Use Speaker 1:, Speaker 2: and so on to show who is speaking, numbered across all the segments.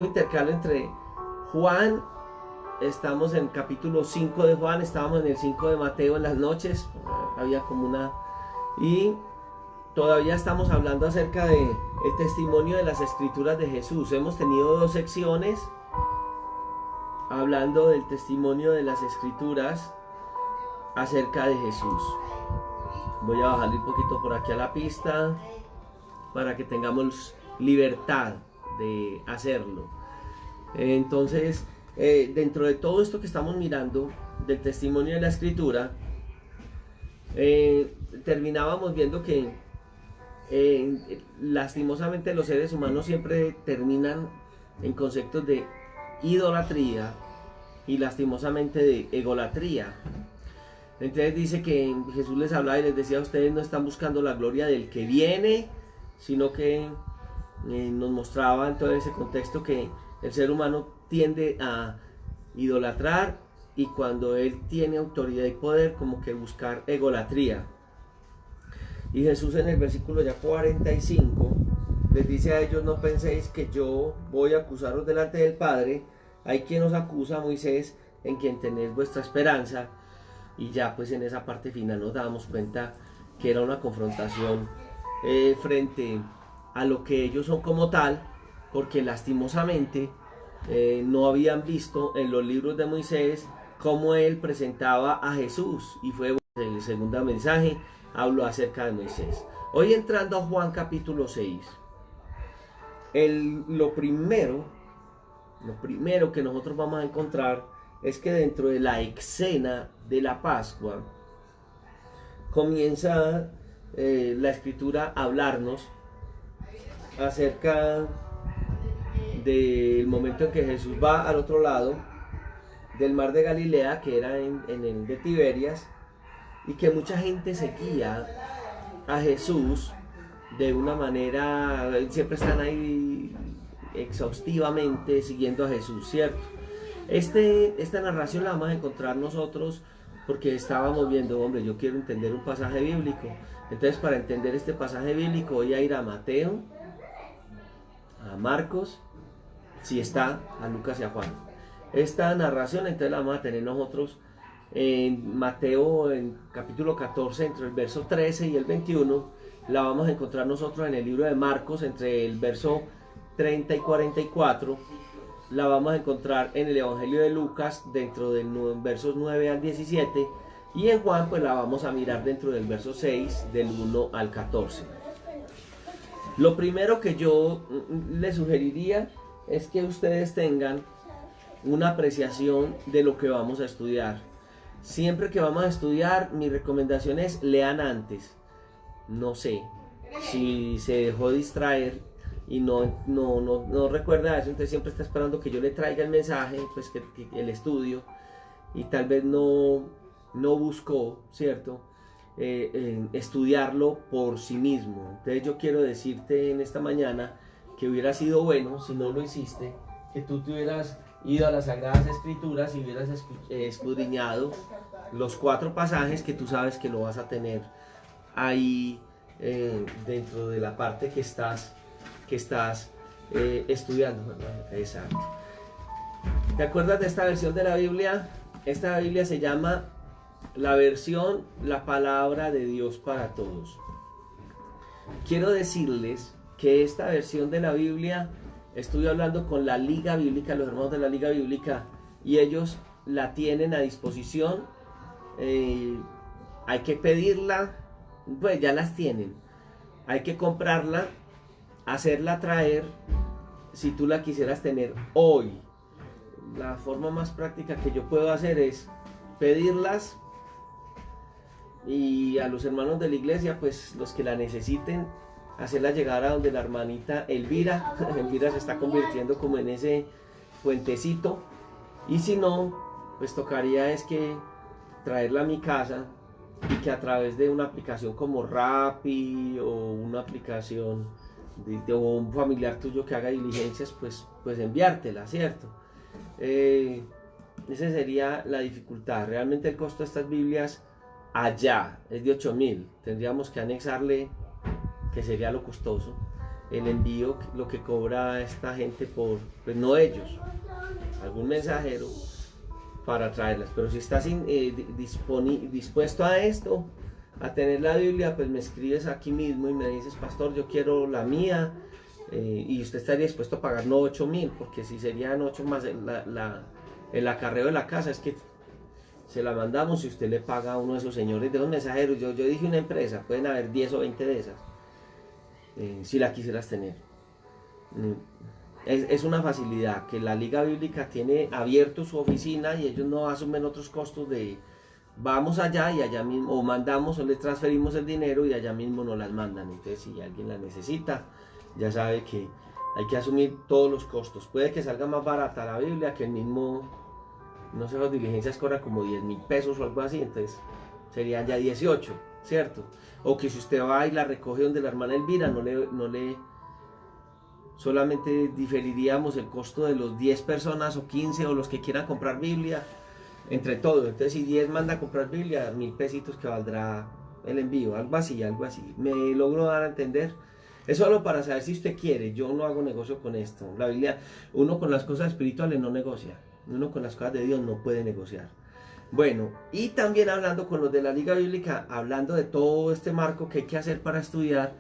Speaker 1: Intercalio entre Juan, estamos en el capítulo 5 de Juan, estábamos en el 5 de Mateo en las noches, había como una... y todavía estamos hablando acerca de el testimonio de las escrituras de Jesús. Hemos tenido dos secciones hablando del testimonio de las escrituras acerca de Jesús. Voy a bajarle un poquito por aquí a la pista para que tengamos libertad de hacerlo. Entonces, dentro de todo esto que estamos mirando del testimonio de la escritura, terminábamos viendo que lastimosamente los seres humanos siempre terminan en conceptos de idolatría y lastimosamente de egolatría. Entonces dice que Jesús les hablaba y les decía: ustedes no están buscando la gloria del que viene, sino que nos mostraba en todo ese contexto que el ser humano tiende a idolatrar, y cuando él tiene autoridad y poder, como que buscar egolatría. Y Jesús en el versículo ya 45 les dice a ellos: no penséis que yo voy a acusaros delante del Padre. Hay quien os acusa, Moisés, en quien tenéis vuestra esperanza. Y ya pues en esa parte final nos damos cuenta que era una confrontación frente a lo que ellos son como tal, porque lastimosamente no habían visto en los libros de Moisés cómo él presentaba a Jesús, y fue el segundo mensaje, habló acerca de Moisés. Hoy entrando a Juan capítulo 6, lo primero que nosotros vamos a encontrar es que dentro de la escena de la Pascua comienza la escritura a hablarnos acerca del momento en que Jesús va al otro lado del mar de Galilea, que era en el de Tiberias, y que mucha gente seguía a Jesús de una manera, siempre están ahí exhaustivamente siguiendo a Jesús, ¿cierto? Esta narración la vamos a encontrar nosotros porque estábamos viendo, hombre, yo quiero entender un pasaje bíblico. Entonces, para entender este pasaje bíblico voy a ir a Mateo, a Marcos, si está, a Lucas y a Juan. Esta narración entonces la vamos a tener nosotros en Mateo, en capítulo 14, entre el verso 13 y el 21. La vamos a encontrar nosotros en el libro de Marcos, entre el verso 30 y 44. La vamos a encontrar en el Evangelio de Lucas, dentro de versos 9 al 17. Y en Juan pues la vamos a mirar dentro del verso 6, del 1 al 14. Lo primero que yo les sugeriría es que ustedes tengan una apreciación de lo que vamos a estudiar. Siempre que vamos a estudiar, mi recomendación es: lean antes. No sé si se dejó distraer y no recuerda eso, entonces siempre está esperando que yo le traiga el mensaje, pues que el estudio, y tal vez no buscó, ¿cierto? Estudiarlo por sí mismo. Entonces yo quiero decirte en esta mañana que hubiera sido bueno, si no lo hiciste, que tú te hubieras ido a las Sagradas Escrituras y hubieras escudriñado los 4 pasajes que tú sabes que lo vas a tener ahí dentro de la parte que estás estudiando. Exacto. ¿Te acuerdas de esta versión de la Biblia? Esta Biblia se llama la versión La Palabra de Dios para Todos. Quiero decirles que esta versión de la Biblia, estuve hablando con la Liga Bíblica, los hermanos de la Liga Bíblica, y ellos la tienen a disposición. Hay que pedirla, pues ya las tienen. Hay que comprarla, hacerla traer, si tú la quisieras tener hoy. La forma más práctica que yo puedo hacer es pedirlas, y a los hermanos de la iglesia, pues los que la necesiten, hacerla llegar a donde la hermanita Elvira. Elvira se está convirtiendo como en ese puentecito, y si no, pues tocaría es que traerla a mi casa, y que a través de una aplicación como Rappi o una aplicación o un familiar tuyo que haga diligencias, pues enviártela, ¿cierto? Esa sería la dificultad. Realmente el costo de estas Biblias allá es de 8.000. Tendríamos que anexarle, que sería lo costoso, el envío, lo que cobra esta gente por, pues no ellos, algún mensajero para traerlas. Pero si estás dispuesto a esto, a tener la Biblia, pues me escribes aquí mismo y me dices, pastor, yo quiero la mía, y usted estaría dispuesto a pagar no 8.000, porque si serían 8 más el acarreo de la casa, es que se la mandamos y usted le paga a uno de esos señores de los mensajeros. Yo dije una empresa, pueden haber 10 o 20 de esas, si la quisieras tener. Es una facilidad que la Liga Bíblica tiene abierto su oficina y ellos no asumen otros costos de vamos allá y allá mismo, o mandamos o les transferimos el dinero y allá mismo nos las mandan. Entonces si alguien la necesita, ya sabe que hay que asumir todos los costos. Puede que salga más barata la Biblia que el mismo, no sé, las diligencias cobran como 10.000 pesos o algo así, entonces serían ya 18, ¿cierto? O que si usted va y la recoge donde la hermana Elvira, no le solamente diferiríamos el costo de los 10 personas o 15 o los que quieran comprar Biblia, entre todos. Entonces si 10 manda a comprar Biblia, 1.000 pesitos que valdrá el envío, algo así, algo así. ¿Me logro dar a entender? Es solo para saber si usted quiere. Yo no hago negocio con esto. La Biblia, uno con las cosas espirituales no negocia, uno con las cosas de Dios no puede negociar. Bueno, y también hablando con los de la Liga Bíblica, hablando de todo este marco que hay que hacer para estudiar,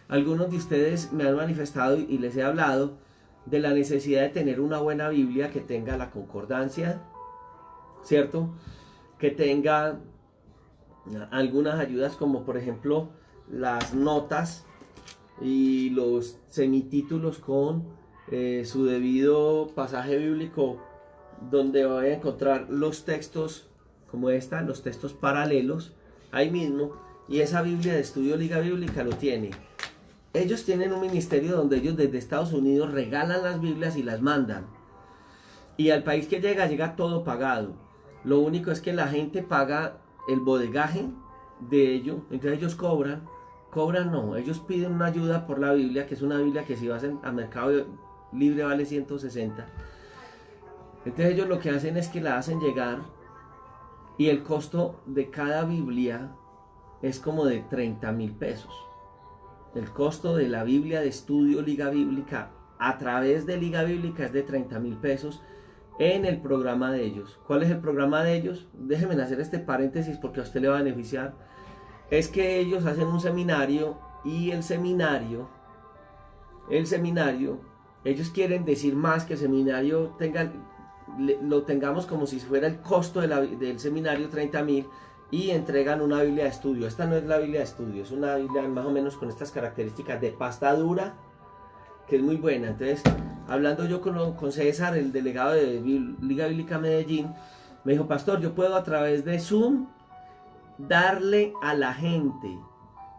Speaker 1: algunos de ustedes me han manifestado y les he hablado de la necesidad de tener una buena Biblia que tenga la concordancia, ¿cierto? Que tenga algunas ayudas como por ejemplo las notas y los semitítulos con su debido pasaje bíblico, donde voy a encontrar los textos como esta, los textos paralelos, ahí mismo, y esa Biblia de Estudio Liga Bíblica lo tiene. Ellos tienen un ministerio donde ellos desde Estados Unidos regalan las Biblias y las mandan. Y al país que llega todo pagado. Lo único es que la gente paga el bodegaje de ello, entonces ellos cobran no, ellos piden una ayuda por la Biblia, que es una Biblia que si vas a Mercado Libre vale 160. Entonces ellos lo que hacen es que la hacen llegar y el costo de cada Biblia es como de 30.000 pesos. El costo de la Biblia de Estudio Liga Bíblica a través de Liga Bíblica es de 30.000 pesos en el programa de ellos. ¿Cuál es el programa de ellos? Déjenme hacer este paréntesis porque a usted le va a beneficiar. Es que ellos hacen un seminario y el seminario, ellos quieren decir más que el seminario lo tengamos como si fuera el costo del seminario 30.000 y entregan una Biblia de estudio. Esta no es la Biblia de estudio, es una Biblia más o menos con estas características de pasta dura, que es muy buena. Entonces, hablando yo con César, el delegado de Liga Bíblica Medellín, me dijo, pastor, yo puedo a través de Zoom darle a la gente,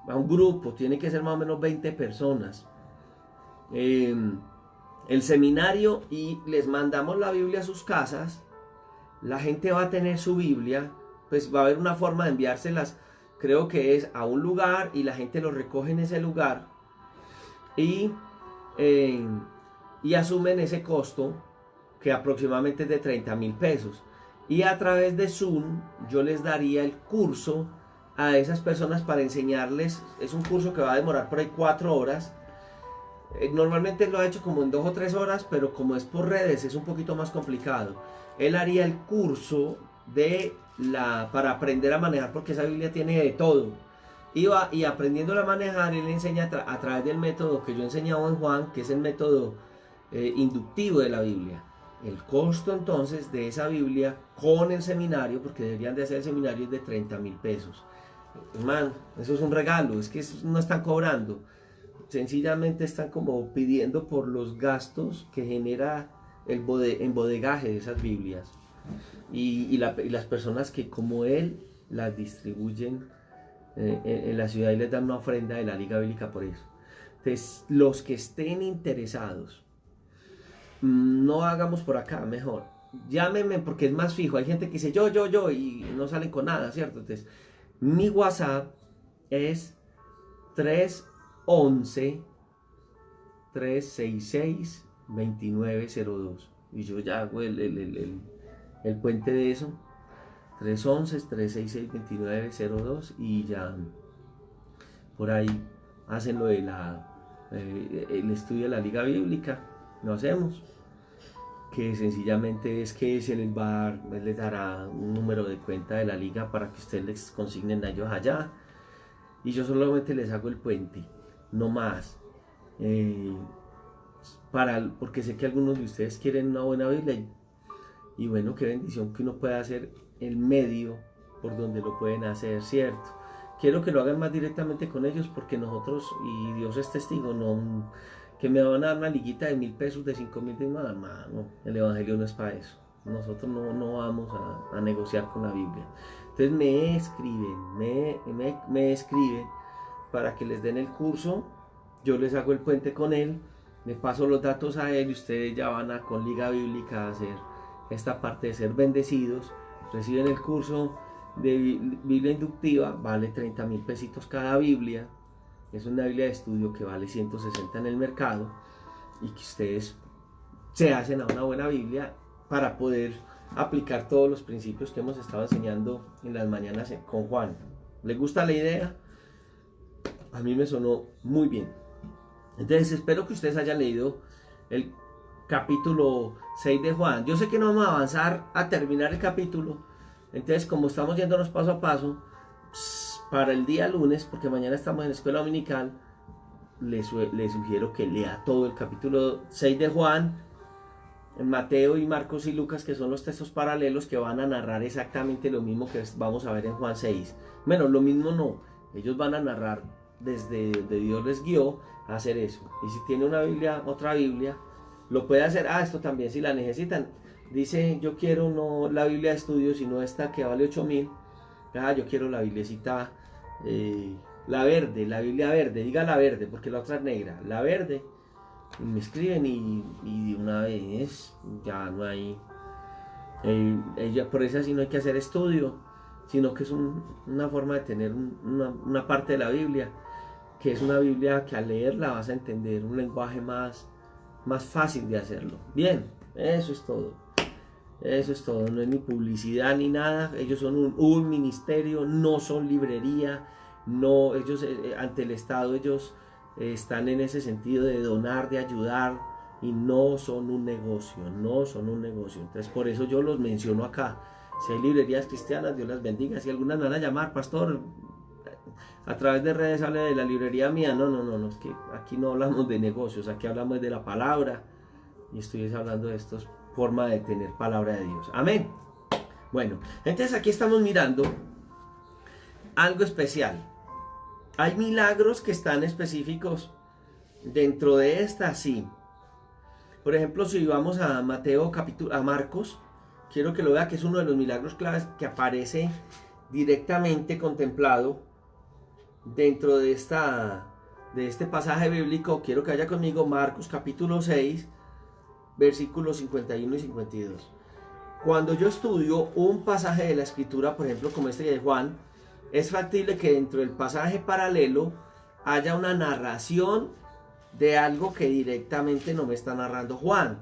Speaker 1: a un grupo, tiene que ser más o menos 20 personas, el seminario, y les mandamos la Biblia a sus casas. La gente va a tener su Biblia, pues va a haber una forma de enviárselas, creo que es a un lugar y la gente lo recoge en ese lugar y asumen ese costo, que aproximadamente es de 30.000 pesos. Y a través de Zoom yo les daría el curso a esas personas para enseñarles. Es un curso que va a demorar por ahí 4 horas. Normalmente lo ha hecho como en 2 o 3 horas, pero como es por redes es un poquito más complicado. Él haría el curso para aprender a manejar, porque esa Biblia tiene de todo. Y aprendiéndola a manejar, él enseña a través del método que yo he enseñado en Juan, que es el método inductivo de la Biblia. El costo entonces de esa Biblia con el seminario, porque deberían de hacer el seminario, es de 30.000 pesos. Hermano, eso es un regalo, es que no están cobrando, sencillamente están como pidiendo por los gastos que genera el embodegaje de esas Biblias y las personas que como él las distribuyen en la ciudad y les dan una ofrenda de la Liga Bíblica por eso. Entonces, los que estén interesados, no hagamos por acá, mejor llámenme porque es más fijo. Hay gente que dice yo y no salen con nada, ¿cierto? Entonces, mi WhatsApp es 311-366-2902 y yo ya hago el puente de eso. 311-366-2902 y ya por ahí hacen lo de el estudio de la Liga Bíblica, lo hacemos, que sencillamente es que se les va a dar, les dará un número de cuenta de la liga para que ustedes les consignen a ellos allá, y yo solamente les hago el puente, no más, porque sé que algunos de ustedes quieren una buena Biblia, y bueno, qué bendición que uno pueda hacer el medio por donde lo pueden hacer, ¿cierto? Quiero que lo hagan más directamente con ellos, porque nosotros, y Dios es testigo, no, que me van a dar una liguita de 1.000 pesos, de 5.000, de nada, no, el evangelio no es para eso. Nosotros no vamos a negociar con la Biblia. Entonces me escriben para que les den el curso, yo les hago el puente con él, les paso los datos a él, y ustedes ya van a con Liga Bíblica a hacer esta parte de ser bendecidos, reciben el curso de Biblia inductiva, vale 30.000 pesitos cada Biblia, es una Biblia de estudio que vale 160 en el mercado, y que ustedes se hacen a una buena Biblia para poder aplicar todos los principios que hemos estado enseñando en las mañanas con Juan. ¿Les gusta la idea? A mí me sonó muy bien. Entonces espero que ustedes hayan leído el capítulo 6 de Juan. Yo sé que no vamos a avanzar a terminar el capítulo, entonces como estamos yéndonos paso a paso, para el día lunes, porque mañana estamos en la escuela dominical, les sugiero que lea todo el capítulo 6 de Juan, en Mateo y Marcos y Lucas, que son los textos paralelos que van a narrar exactamente lo mismo que vamos a ver en Juan 6. Bueno, lo mismo no, ellos van a narrar desde donde Dios les guió a hacer eso. Y si tiene una Biblia, otra Biblia, lo puede hacer. Esto también, si la necesitan, dice, yo quiero no la Biblia de estudio, sino esta que vale 8.000. Yo quiero la biblicita, la verde, la Biblia verde, diga la verde, porque la otra es negra, la verde. Y me escriben y de una vez ya no hay, por eso así no hay que hacer estudio, sino que es una forma de tener una parte de la Biblia, que es una Biblia que al leerla vas a entender un lenguaje más fácil de hacerlo. Bien, eso es todo. Eso es todo, no es ni publicidad ni nada. Ellos son un ministerio, no son librería. No, ellos ante el Estado, ellos están en ese sentido de donar, de ayudar, y no son un negocio, no son un negocio. Entonces por eso yo los menciono acá. Si hay librerías cristianas, Dios las bendiga. Si algunas me van a llamar, pastor, a través de redes hable de la librería mía, no, es que aquí no hablamos de negocios, aquí hablamos de la palabra, y estoy hablando de esta forma de tener palabra de Dios. Amén. Bueno, entonces aquí estamos mirando algo especial. Hay milagros que están específicos dentro de esta, sí. Por ejemplo, si vamos a Mateo a Marcos, quiero que lo vea, que es uno de los milagros claves que aparece directamente contemplado dentro de este pasaje bíblico. Quiero que vaya conmigo, Marcos capítulo 6, versículos 51 y 52. Cuando yo estudio un pasaje de la escritura, por ejemplo como este de Juan, es factible que dentro del pasaje paralelo haya una narración de algo que directamente no me está narrando Juan,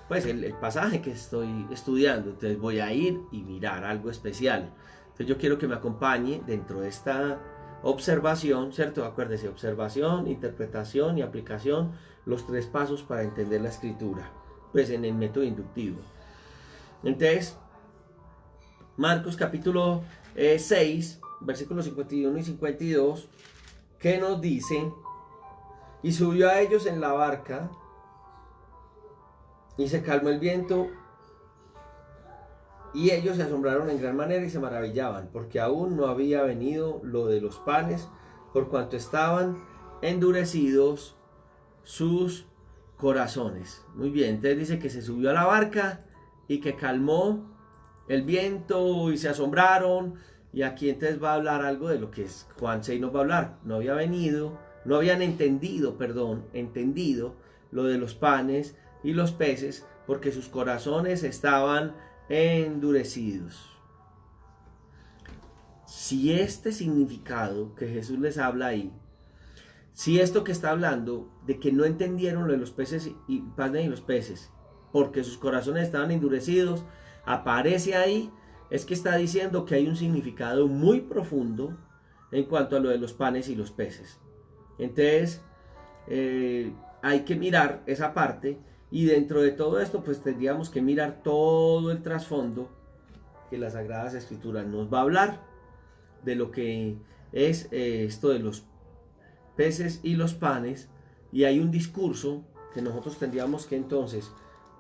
Speaker 1: pues el pasaje que estoy estudiando. Entonces voy a ir y mirar algo especial. Entonces yo quiero que me acompañe dentro de esta observación, ¿cierto? Acuérdese, observación, interpretación y aplicación, los 3 pasos para entender la escritura, pues en el método inductivo. Entonces, Marcos capítulo 6, versículos 51 y 52, que nos dice: y subió a ellos en la barca, y se calmó el viento, y ellos se asombraron en gran manera y se maravillaban, porque aún no había venido lo de los panes, por cuanto estaban endurecidos sus corazones. Muy bien, entonces dice que se subió a la barca y que calmó el viento y se asombraron. Y aquí entonces va a hablar algo de lo que es Juan 6 nos va a hablar. No habían entendido lo de los panes y los peces, porque sus corazones estaban endurecidos. Si este significado que Jesús les habla ahí, si esto que está hablando de que no entendieron lo de los peces y panes y los peces, porque sus corazones estaban endurecidos, aparece ahí, es que está diciendo que hay un significado muy profundo en cuanto a lo de los panes y los peces. Entonces, hay que mirar esa parte, y dentro de todo esto pues tendríamos que mirar todo el trasfondo que las Sagradas Escrituras nos va a hablar de lo que es esto de los peces y los panes, y hay un discurso que nosotros tendríamos que entonces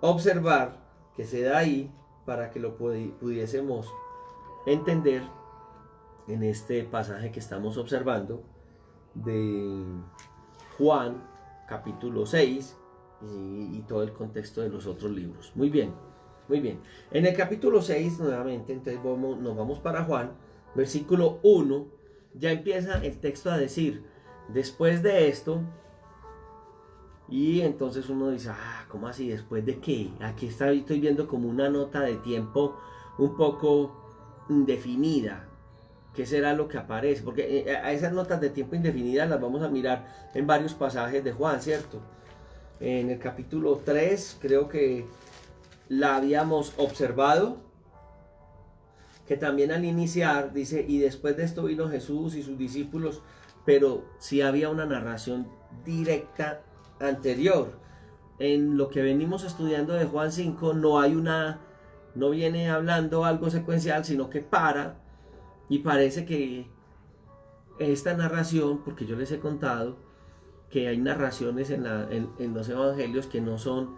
Speaker 1: observar que se da ahí para que lo pudiésemos entender en este pasaje que estamos observando de Juan capítulo 6 y todo el contexto de los otros libros. Muy bien, muy bien. En el capítulo 6 nuevamente, entonces nos vamos para Juan, versículo 1, ya empieza el texto a decir, después de esto, y entonces uno dice, ¿cómo así? ¿Después de qué? Aquí estoy viendo como una nota de tiempo un poco indefinida. ¿Qué será lo que aparece? Porque a esas notas de tiempo indefinidas las vamos a mirar en varios pasajes de Juan, ¿cierto? En el capítulo 3 creo que la habíamos observado, que también al iniciar dice, y después de esto vino Jesús y sus discípulos, pero sí había una narración directa anterior. En lo que venimos estudiando de Juan 5 no viene hablando algo secuencial, sino que para, y parece que esta narración, porque yo les he contado que hay narraciones en los evangelios que no son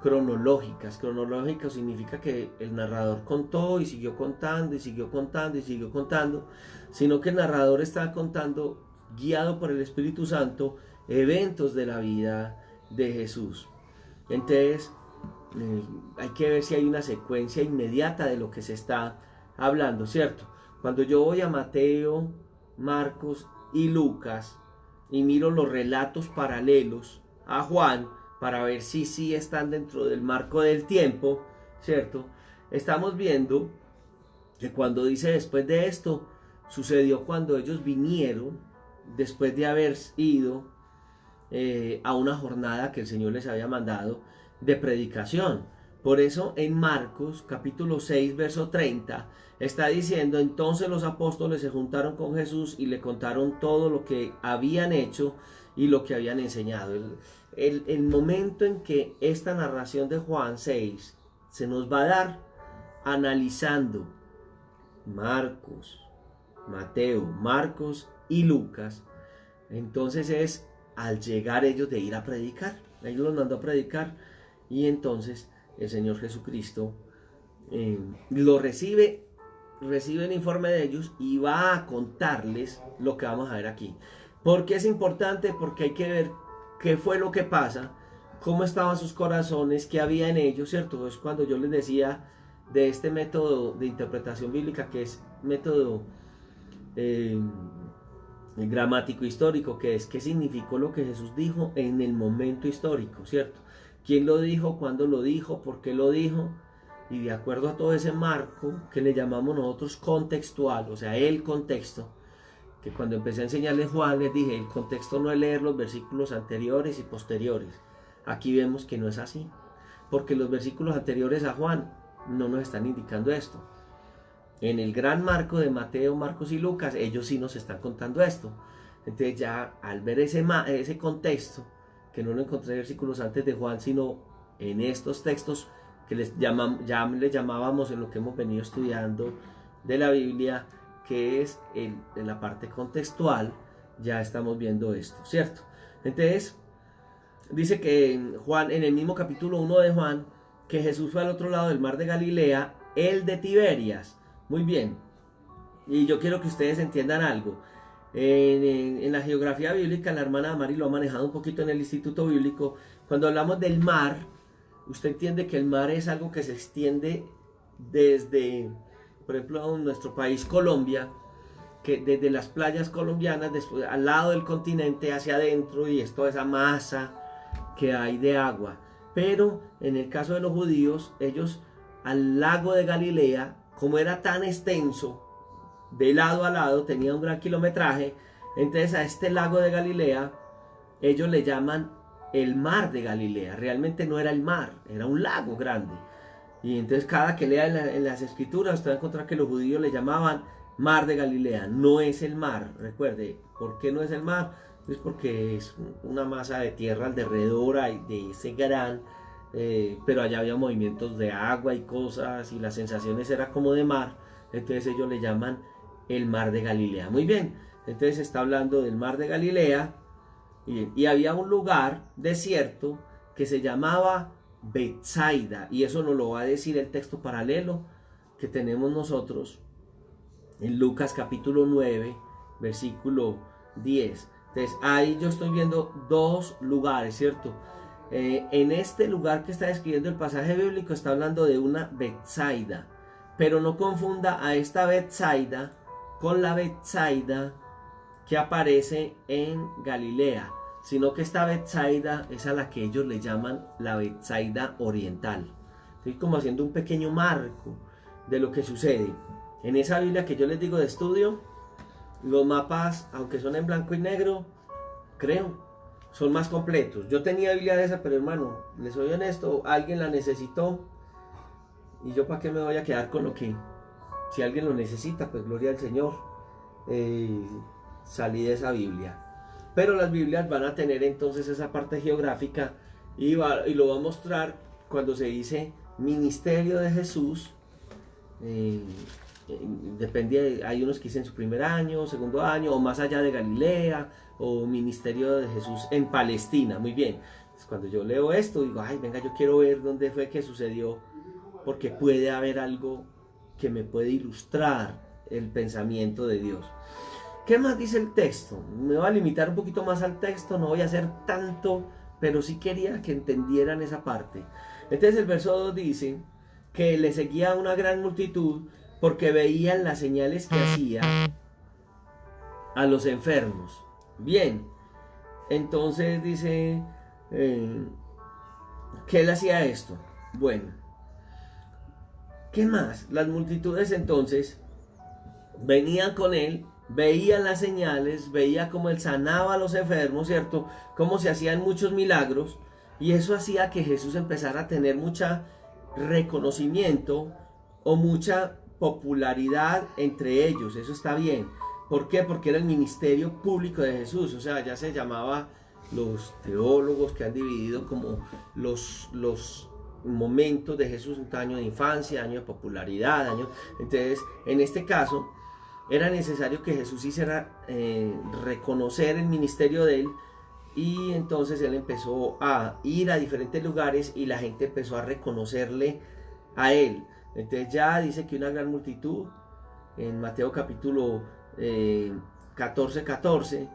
Speaker 1: cronológicas. Cronológica significa que el narrador contó y siguió contando y siguió contando y siguió contando, sino que el narrador está contando, guiado por el Espíritu Santo, eventos de la vida de Jesús. Entonces hay que ver si hay una secuencia inmediata de lo que se está hablando, ¿cierto? Cuando yo voy a Mateo, Marcos y Lucas y miro los relatos paralelos a Juan para ver si sí están dentro del marco del tiempo, ¿cierto? Estamos viendo que cuando dice después de esto, sucedió cuando ellos vinieron, después de haber ido a una jornada que el Señor les había mandado de predicación. Por eso en Marcos capítulo 6 verso 30 está diciendo, entonces los apóstoles se juntaron con Jesús y le contaron todo lo que habían hecho y lo que habían enseñado. El momento en que esta narración de Juan 6 se nos va a dar analizando Marcos, Mateo, Marcos y Lucas, entonces es al llegar ellos de ir a predicar. Ellos los mandó a predicar y entonces el Señor Jesucristo lo recibe el informe de ellos y va a contarles lo que vamos a ver aquí. ¿Por qué es importante? Porque hay que ver qué fue lo que pasa, cómo estaban sus corazones, qué había en ellos, ¿cierto? Es cuando yo les decía de este método de interpretación bíblica, que es método gramático histórico, que es qué significó lo que Jesús dijo en el momento histórico, ¿cierto? ¿Quién lo dijo? ¿Cuándo lo dijo? ¿Por qué lo dijo? Y de acuerdo a todo ese marco que le llamamos nosotros contextual, o sea, el contexto, que cuando empecé a enseñarles Juan les dije, el contexto no es leer los versículos anteriores y posteriores. Aquí vemos que no es así, porque los versículos anteriores a Juan no nos están indicando esto. En el gran marco de Mateo, Marcos y Lucas, ellos sí nos están contando esto. Entonces ya al ver ese contexto, que no lo encontré en versículos antes de Juan, sino en estos textos que les llamábamos en lo que hemos venido estudiando de la Biblia, que es en la parte contextual, ya estamos viendo esto, ¿cierto? Entonces dice que en el mismo capítulo 1 de Juan, que Jesús fue al otro lado del mar de Galilea, el de Tiberias. Muy bien, y yo quiero que ustedes entiendan algo. En la geografía bíblica, la hermana Mari lo ha manejado un poquito en el Instituto Bíblico. Cuando hablamos del mar, usted entiende que el mar es algo que se extiende desde, por ejemplo, en nuestro país Colombia, que desde las playas colombianas, después, al lado del continente hacia adentro, y es toda esa masa que hay de agua. Pero en el caso de los judíos, ellos al lago de Galilea, como era tan extenso, de lado a lado, tenía un gran kilometraje, entonces a este lago de Galilea ellos le llaman el mar de Galilea. Realmente no era el mar, era un lago grande. Y entonces cada que lea en las escrituras usted va a encontrar que los judíos le llamaban mar de Galilea. No es el mar, recuerde, ¿por qué no es el mar? es porque es una masa de tierra alrededor de ese gran, pero allá había movimientos de agua y cosas, y las sensaciones eran como de mar, entonces ellos le llaman el mar de Galilea. Muy bien, entonces está hablando del mar de Galilea, y había un lugar desierto que se llamaba Betsaida, y eso nos lo va a decir el texto paralelo que tenemos nosotros en Lucas capítulo 9, versículo 10. Entonces ahí yo estoy viendo dos lugares, ¿cierto? En este lugar que está describiendo el pasaje bíblico está hablando de una Betsaida, pero no confunda a esta Betsaida con la Betsaida que aparece en Galilea, sino que esta Betsaida es a la que ellos le llaman la Betsaida oriental. Estoy como haciendo un pequeño marco de lo que sucede. En esa Biblia que yo les digo de estudio, los mapas, aunque son en blanco y negro, creo, son más completos. Yo tenía Biblia de esa, pero hermano, les soy honesto, alguien la necesitó, y yo para qué me voy a quedar con lo que, si alguien lo necesita, pues gloria al Señor. Salí de esa Biblia. Pero las Biblias van a tener entonces esa parte geográfica, y lo va a mostrar cuando se dice ministerio de Jesús. Depende, hay unos que dicen su primer año, segundo año, o más allá de Galilea, o ministerio de Jesús en Palestina. Muy bien, entonces, cuando yo leo esto digo, ay, venga, yo quiero ver dónde fue que sucedió, porque puede haber algo que me puede ilustrar el pensamiento de Dios. ¿Qué más dice el texto? Me voy a limitar un poquito más al texto, no voy a hacer tanto, pero sí quería que entendieran esa parte. Entonces el verso 2 dice que le seguía una gran multitud porque veían las señales que hacía a los enfermos. Bien, entonces dice que él hacía esto. Bueno, ¿qué más? Las multitudes entonces venían con él, veían las señales, veía cómo él sanaba a los enfermos, ¿cierto? Cómo se hacían muchos milagros, y eso hacía que Jesús empezara a tener mucha reconocimiento o mucha popularidad entre ellos. Eso está bien. ¿Por qué? Porque era el ministerio público de Jesús. O sea, ya se llamaba, los teólogos que han dividido como los momentos de Jesús, un año de infancia, año de popularidad, entonces en este caso era necesario que Jesús hiciera reconocer el ministerio de él, y entonces él empezó a ir a diferentes lugares y la gente empezó a reconocerle a él. Entonces ya dice que una gran multitud, en Mateo capítulo 14,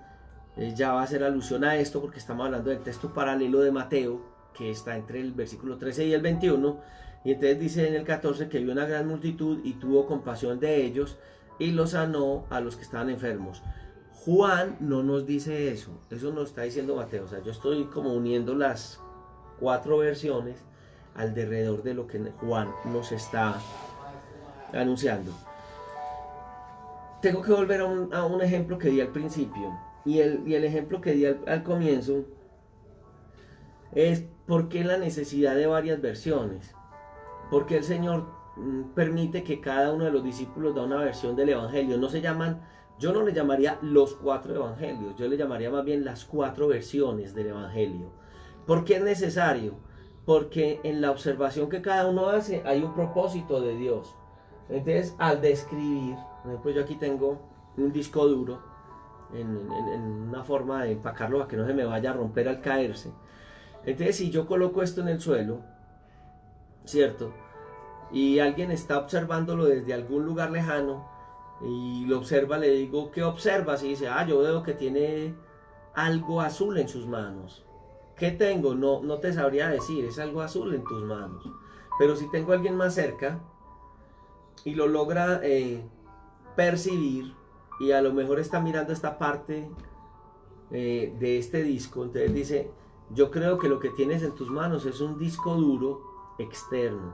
Speaker 1: ya va a hacer alusión a esto, porque estamos hablando del texto paralelo de Mateo, que está entre el versículo 13 y el 21, y entonces dice en el 14 que vio una gran multitud y tuvo compasión de ellos y los sanó a los que estaban enfermos. Juan no nos dice eso nos está diciendo Mateo. O sea, yo estoy como uniendo las 4 versiones alrededor de lo que Juan nos está anunciando. Tengo que volver a un ejemplo que di al principio, y el ejemplo que di al comienzo es por qué la necesidad de varias versiones, porque el Señor permite que cada uno de los discípulos da una versión del evangelio. No se llaman, yo no le llamaría los 4 evangelios, yo le llamaría más bien las 4 versiones del evangelio. ¿Por qué es necesario? Porque en la observación que cada uno hace hay un propósito de Dios. Entonces, al describir, por ejemplo, yo aquí tengo un disco duro en una forma de empacarlo para que no se me vaya a romper al caerse. Entonces, si yo coloco esto en el suelo, ¿cierto? Y alguien está observándolo desde algún lugar lejano y lo observa, le digo, ¿qué observas? Y dice, yo veo que tiene algo azul en sus manos. ¿Qué tengo? No te sabría decir, es algo azul en tus manos. Pero si tengo a alguien más cerca y lo logra percibir, y a lo mejor está mirando esta parte de este disco, entonces dice, yo creo que lo que tienes en tus manos es un disco duro externo.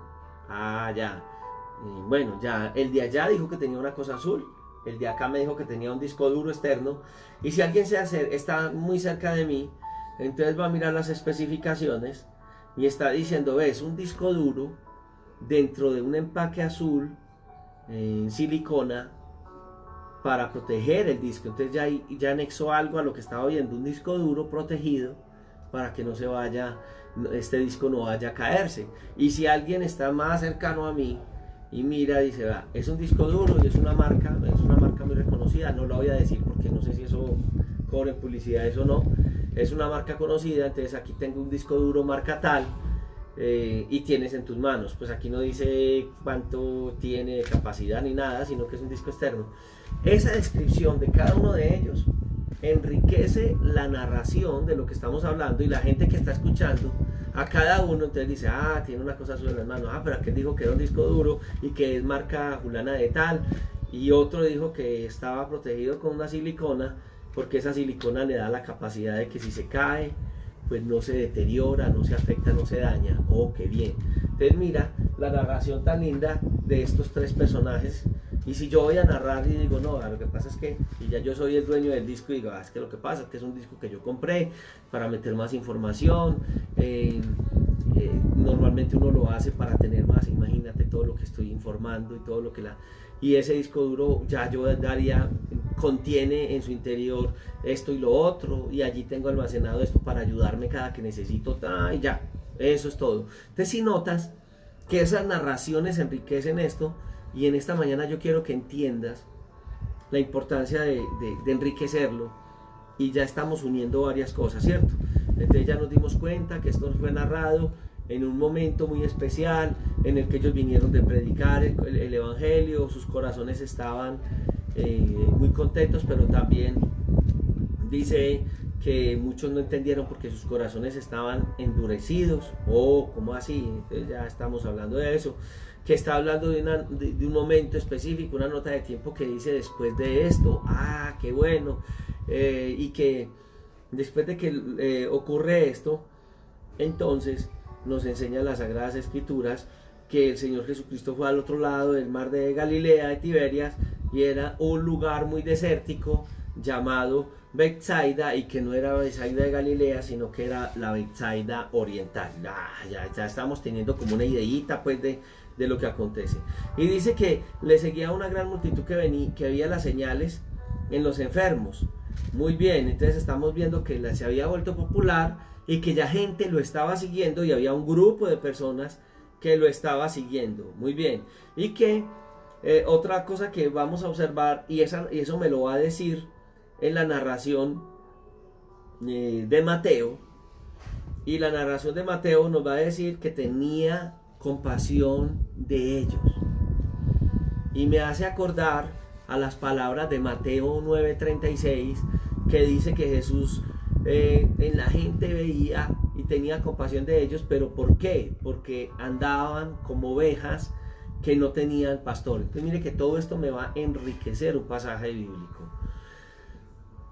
Speaker 1: Ya. Bueno, ya el de allá dijo que tenía una cosa azul, el de acá me dijo que tenía un disco duro externo, y si alguien está muy cerca de mí, entonces va a mirar las especificaciones y está diciendo, ves, un disco duro dentro de un empaque azul en silicona, para proteger el disco. Entonces ya anexó algo a lo que estaba viendo, un disco duro protegido para que no se vaya, este disco no vaya a caerse. Y si alguien está más cercano a mí y mira, dice, va, es un disco duro y es una marca muy reconocida, no lo voy a decir porque no sé si eso cobre publicidad, eso no, es una marca conocida, entonces aquí tengo un disco duro marca tal, y tienes en tus manos, pues aquí no dice cuánto tiene de capacidad ni nada, sino que es un disco externo. Esa descripción de cada uno de ellos enriquece la narración de lo que estamos hablando, y la gente que está escuchando a cada uno entonces dice, ah, tiene una cosa azul en las manos, ah, pero aquel dijo que era un disco duro y que es marca fulana de tal, y otro dijo que estaba protegido con una silicona porque esa silicona le da la capacidad de que si se cae pues no se deteriora, no se afecta, no se daña. Oh, qué bien. Entonces mira la narración tan linda de estos tres personajes. Y si yo voy a narrar y digo, no, lo que pasa es que, y ya yo soy el dueño del disco y digo, es que lo que pasa es que es un disco que yo compré para meter más información, normalmente uno lo hace para tener más, imagínate todo lo que estoy informando y todo lo que y ese disco duro ya yo daría, contiene en su interior esto y lo otro, y allí tengo almacenado esto para ayudarme cada que necesito, y ya, eso es todo. Entonces si notas que esas narraciones enriquecen esto, y en esta mañana yo quiero que entiendas la importancia de enriquecerlo, y ya estamos uniendo varias cosas, ¿cierto? Entonces ya nos dimos cuenta que esto fue narrado en un momento muy especial en el que ellos vinieron de predicar el evangelio, sus corazones estaban muy contentos, pero también dice que muchos no entendieron porque sus corazones estaban endurecidos. ¿Cómo así? Entonces ya estamos hablando de eso, que está hablando de un momento específico, una nota de tiempo que dice después de esto, qué bueno, y que después de que ocurre esto, entonces nos enseñan las Sagradas Escrituras que el Señor Jesucristo fue al otro lado del mar de Galilea, de Tiberias, y era un lugar muy desértico llamado Betsaida, y que no era Betsaida de Galilea, sino que era la Betsaida oriental. Ya estamos teniendo como una ideita pues de lo que acontece. Y dice que le seguía una gran multitud que veía las señales en los enfermos. Muy bien, entonces estamos viendo que se había vuelto popular y que ya gente lo estaba siguiendo, y había un grupo de personas que lo estaba siguiendo. Muy bien, y que otra cosa que vamos a observar, y eso me lo va a decir en la narración de Mateo, y la narración de Mateo nos va a decir que tenía compasión de ellos, y me hace acordar a las palabras de Mateo 9:36, que dice que Jesús en la gente veía y tenía compasión de ellos. ¿Pero por qué? Porque andaban como ovejas que no tenían pastor. Entonces mire que todo esto me va a enriquecer un pasaje bíblico.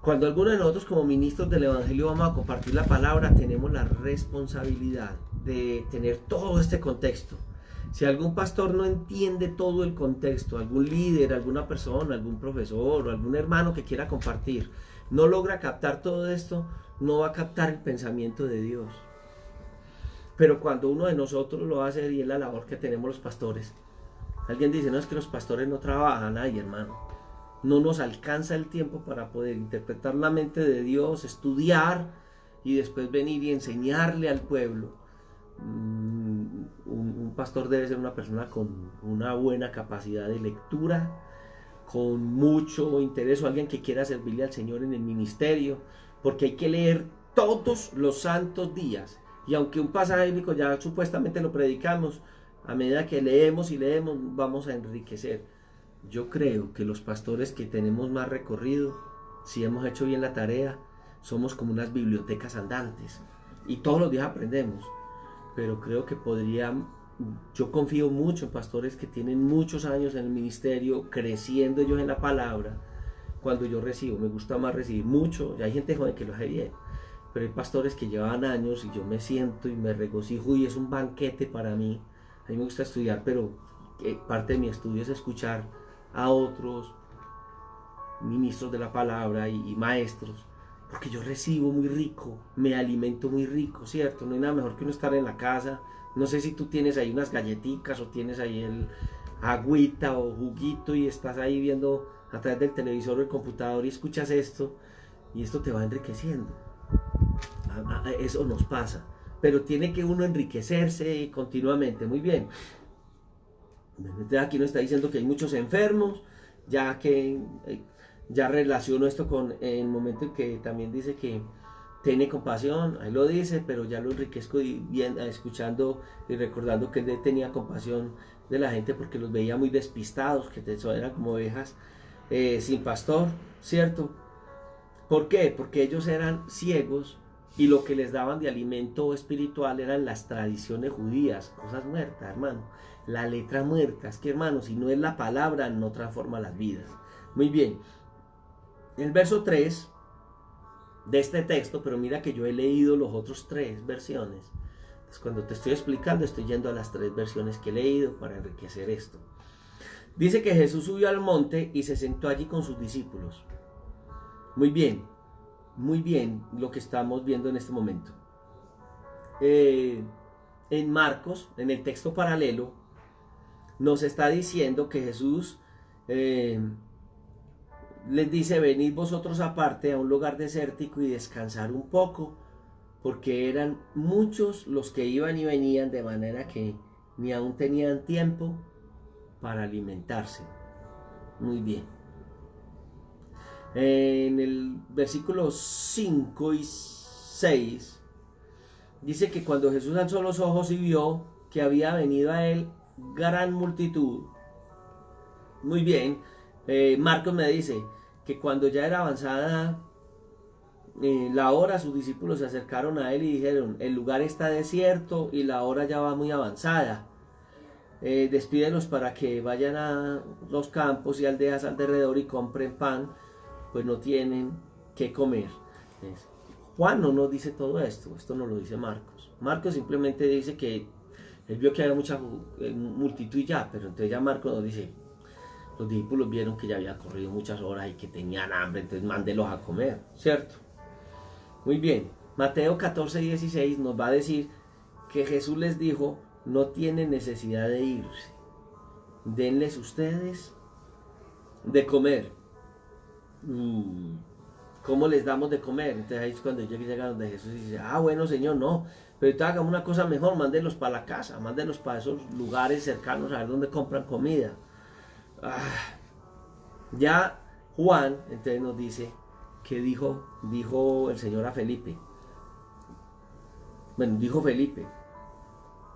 Speaker 1: Cuando alguno de nosotros como ministros del evangelio vamos a compartir la palabra, tenemos la responsabilidad de tener todo este contexto. Si algún pastor no entiende todo el contexto, algún líder, alguna persona, algún profesor o algún hermano que quiera compartir, no logra captar todo esto, no va a captar el pensamiento de Dios. Pero cuando uno de nosotros lo hace, y es la labor que tenemos los pastores, alguien dice, no, es que los pastores no trabajan. Ay, hermano, no nos alcanza el tiempo para poder interpretar la mente de Dios, estudiar y después venir y enseñarle al pueblo. Un pastor debe ser una persona con una buena capacidad de lectura, con mucho interés, o alguien que quiera servirle al Señor en el ministerio, porque hay que leer todos los santos días. Y aunque un pasaje bíblico ya supuestamente lo predicamos, a medida que leemos y leemos vamos a enriquecer. Yo creo que los pastores que tenemos más recorrido, si hemos hecho bien la tarea, somos como unas bibliotecas andantes y todos los días aprendemos. Pero creo que yo confío mucho en pastores que tienen muchos años en el ministerio, creciendo ellos en la palabra. Cuando yo recibo, me gusta más recibir mucho. Ya hay gente joven que lo hace bien, pero hay pastores que llevan años y yo me siento y me regocijo y es un banquete para mí. A mí me gusta estudiar, pero parte de mi estudio es escuchar a otros ministros de la palabra y maestros, porque yo recibo muy rico, me alimento muy rico, ¿cierto? No hay nada mejor que uno estar en la casa. No sé si tú tienes ahí unas galletitas o tienes ahí el agüita o juguito y estás ahí viendo a través del televisor o el computador y escuchas esto y esto te va enriqueciendo. Eso nos pasa, pero tiene que uno enriquecerse continuamente. Muy bien. Aquí nos está diciendo que hay muchos enfermos, ya que ya relaciono esto con el momento en que también dice que tiene compasión, ahí lo dice, pero ya lo enriquezco escuchando y recordando que él tenía compasión de la gente porque los veía muy despistados, que eran como ovejas sin pastor, ¿cierto? ¿Por qué? Porque ellos eran ciegos y lo que les daban de alimento espiritual eran las tradiciones judías, cosas muertas, hermano. La letra muerta, es que, hermano, si no es la palabra, no transforma las vidas. Muy bien. El verso 3 de este texto, pero mira que yo he leído los otros 3 versiones. Entonces, cuando te estoy explicando, estoy yendo a las 3 versiones que he leído para enriquecer esto. Dice que Jesús subió al monte y se sentó allí con sus discípulos. Muy bien lo que estamos viendo en este momento. En Marcos, en el texto paralelo, nos está diciendo que Jesús les dice: venid vosotros aparte a un lugar desértico y descansar un poco, porque eran muchos los que iban y venían, de manera que ni aún tenían tiempo para alimentarse. Muy bien. En el versículo 5 y 6 dice que cuando Jesús alzó los ojos y vio que había venido a él gran multitud. Muy bien. Marcos me dice que cuando ya era avanzada la hora, sus discípulos se acercaron a él y dijeron: el lugar está desierto y la hora ya va muy avanzada. Despídelos para que vayan a los campos y aldeas alrededor y compren pan, pues no tienen qué comer. Juan no nos dice todo esto no lo dice Marcos. Marcos simplemente dice que él vio que había mucha multitud y ya, pero entonces ya Marcos nos dice: los discípulos vieron que ya había corrido muchas horas y que tenían hambre, entonces mándelos a comer, ¿cierto? Muy bien. Mateo 14:16 nos va a decir que Jesús les dijo: no tienen necesidad de irse, denles ustedes de comer. ¿Cómo les damos de comer? Entonces ahí es cuando llegan donde Jesús y dice: bueno, Señor, no, pero entonces hagamos una cosa mejor, mándenlos para la casa, mándenlos para esos lugares cercanos a ver dónde compran comida. Ya Juan entonces nos dice que dijo el Señor a Felipe. Bueno, dijo Felipe: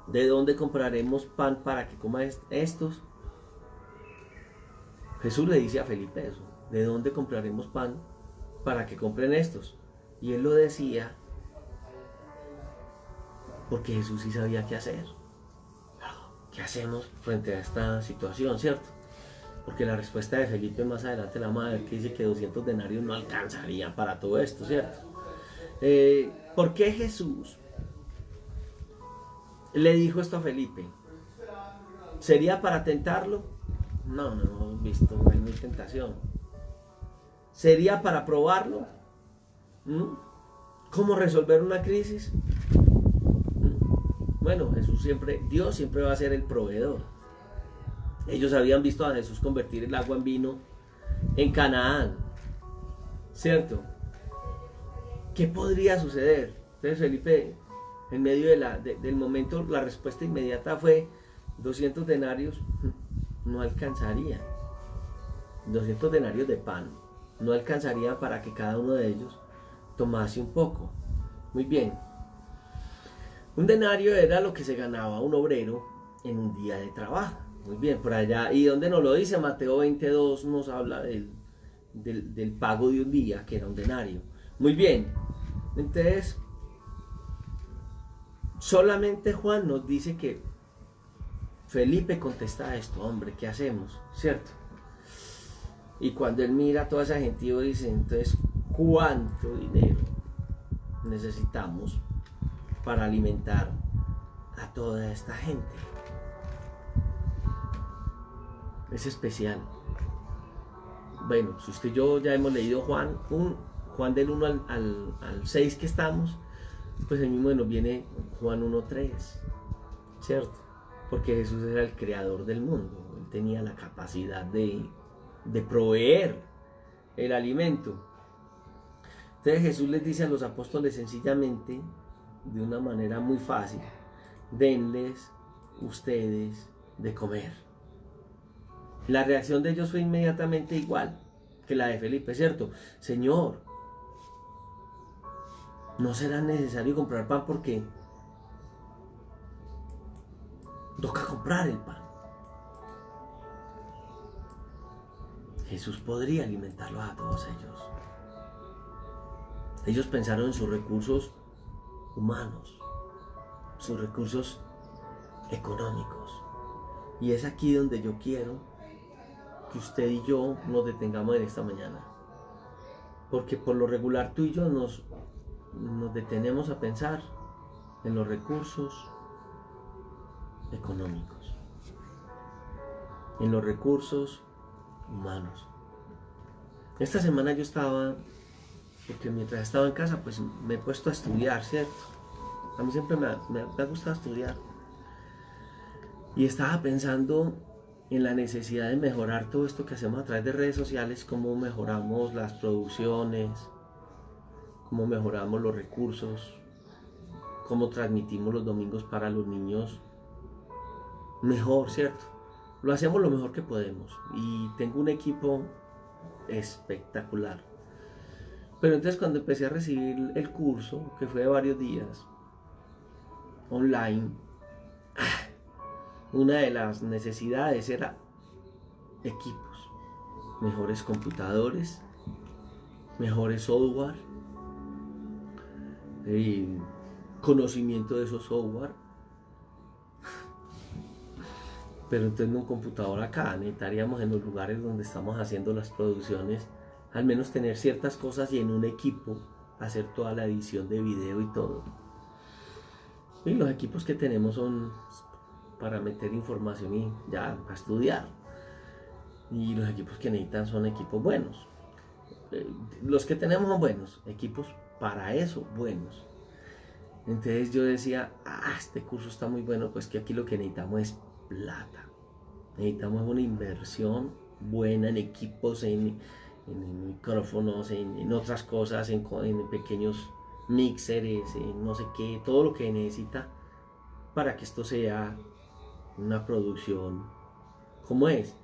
Speaker 1: ¿de dónde compraremos pan para que coman estos? Jesús le dice a Felipe eso: ¿de dónde compraremos pan para que compren estos? Y él lo decía porque Jesús sí sabía qué hacer. ¿Qué hacemos frente a esta situación, cierto? Porque la respuesta de Felipe más adelante la vamos a ver, que dice que 200 denarios no alcanzarían para todo esto, cierto. ¿Por qué Jesús le dijo esto a Felipe? ¿Sería para tentarlo? No hemos visto en mi tentación. ¿Sería para probarlo? ¿Cómo resolver una crisis? Bueno, Dios siempre va a ser el proveedor. Ellos habían visto a Jesús convertir el agua en vino en Canaán, ¿cierto? ¿Qué podría suceder? Entonces Felipe, en medio del momento, la respuesta inmediata fue: 200 denarios no alcanzaría. 200 denarios de pan no alcanzaría para que cada uno de ellos tomase un poco. Muy bien. Un denario era lo que se ganaba un obrero en un día de trabajo. Muy bien, por allá. ¿Y dónde nos lo dice? Mateo 22 nos habla del pago de un día, que era un denario. Muy bien. Entonces, solamente Juan nos dice que Felipe contesta esto: hombre, ¿qué hacemos? ¿Cierto? Y cuando él mira a toda esa gente, dice: entonces, ¿cuánto dinero necesitamos para alimentar a toda esta gente? Es especial. Bueno, si usted y yo ya hemos leído Juan del 1 al 6 que estamos, pues el mismo nos viene Juan 1:3, ¿cierto? Porque Jesús era el creador del mundo, él tenía la capacidad de de proveer el alimento. Entonces Jesús les dice a los apóstoles sencillamente, de una manera muy fácil, denles ustedes de comer. La reacción de ellos fue inmediatamente igual que la de Felipe, ¿cierto? Señor, no será necesario comprar pan porque toca comprar el pan. Jesús podría alimentarlos a todos ellos. Ellos pensaron en sus recursos humanos, sus recursos económicos. Y es aquí donde yo quiero que usted y yo nos detengamos en esta mañana. Porque por lo regular tú y yo nos detenemos a pensar en los recursos económicos, en los recursos humanos. Esta semana yo estaba, porque mientras estaba en casa, pues me he puesto a estudiar, ¿cierto? A mí siempre me ha gustado estudiar. Y estaba pensando en la necesidad de mejorar todo esto que hacemos a través de redes sociales, cómo mejoramos las producciones, cómo mejoramos los recursos, cómo transmitimos los domingos para los niños mejor, ¿cierto? Lo hacemos lo mejor que podemos y tengo un equipo espectacular. Pero entonces cuando empecé a recibir el curso, que fue de varios días, online, una de las necesidades era equipos, mejores computadores, mejores software, conocimiento de esos software. Pero entonces en un computador acá necesitaríamos, en los lugares donde estamos haciendo las producciones, al menos tener ciertas cosas y en un equipo hacer toda la edición de video y todo. Y los equipos que tenemos son para meter información y ya, para estudiar. Y los equipos que necesitan son equipos buenos. Los que tenemos son buenos, equipos para eso buenos. Entonces yo decía, este curso está muy bueno, pues que aquí lo que necesitamos es plata. Necesitamos una inversión buena en equipos, en micrófonos, en otras cosas, en pequeños mixers, en no sé qué, todo lo que necesita para que esto sea una producción como es.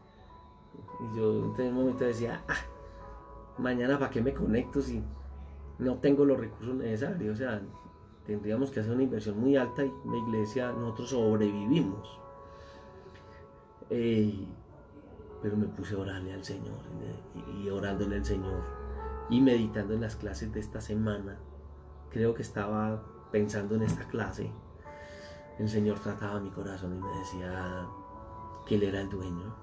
Speaker 1: Y yo en un momento decía, mañana para qué me conecto si no tengo los recursos necesarios. O sea, tendríamos que hacer una inversión muy alta y la iglesia, nosotros sobrevivimos. Pero me puse a orarle al Señor y orándole al Señor y meditando en las clases de esta semana. Creo que estaba pensando en esta clase. El Señor trataba mi corazón y me decía que Él era el dueño.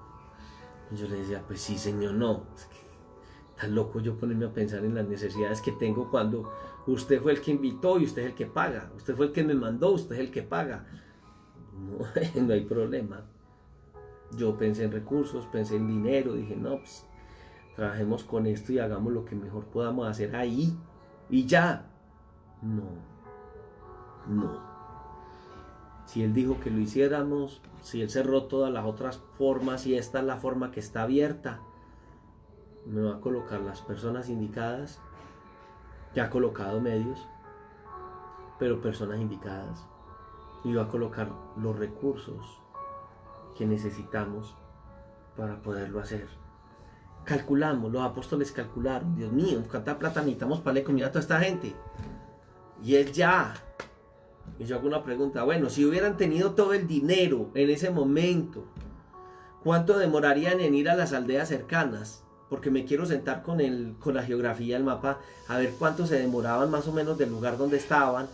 Speaker 1: Y yo le decía, pues sí, Señor, no. Es que tan loco yo ponerme a pensar en las necesidades que tengo cuando usted fue el que invitó y usted es el que paga. Usted fue el que me mandó, usted es el que paga. No hay problema. Yo pensé en recursos, pensé en dinero, dije, no, pues trabajemos con esto y hagamos lo que mejor podamos hacer ahí y ya. No. Si Él dijo que lo hiciéramos, si Él cerró todas las otras formas y esta es la forma que está abierta, me va a colocar las personas indicadas, ya ha colocado medios, pero personas indicadas, y va a colocar los recursos que necesitamos para poderlo hacer. Calculamos, los apóstoles calcularon, Dios mío, ¿cuánta plata necesitamos para darle comida a toda esta gente? Y Él ya. Y yo hago una pregunta, bueno, si hubieran tenido todo el dinero en ese momento, ¿cuánto demorarían en ir a las aldeas cercanas? Porque me quiero sentar con la geografía, el mapa, a ver cuánto se demoraban más o menos del lugar donde estaban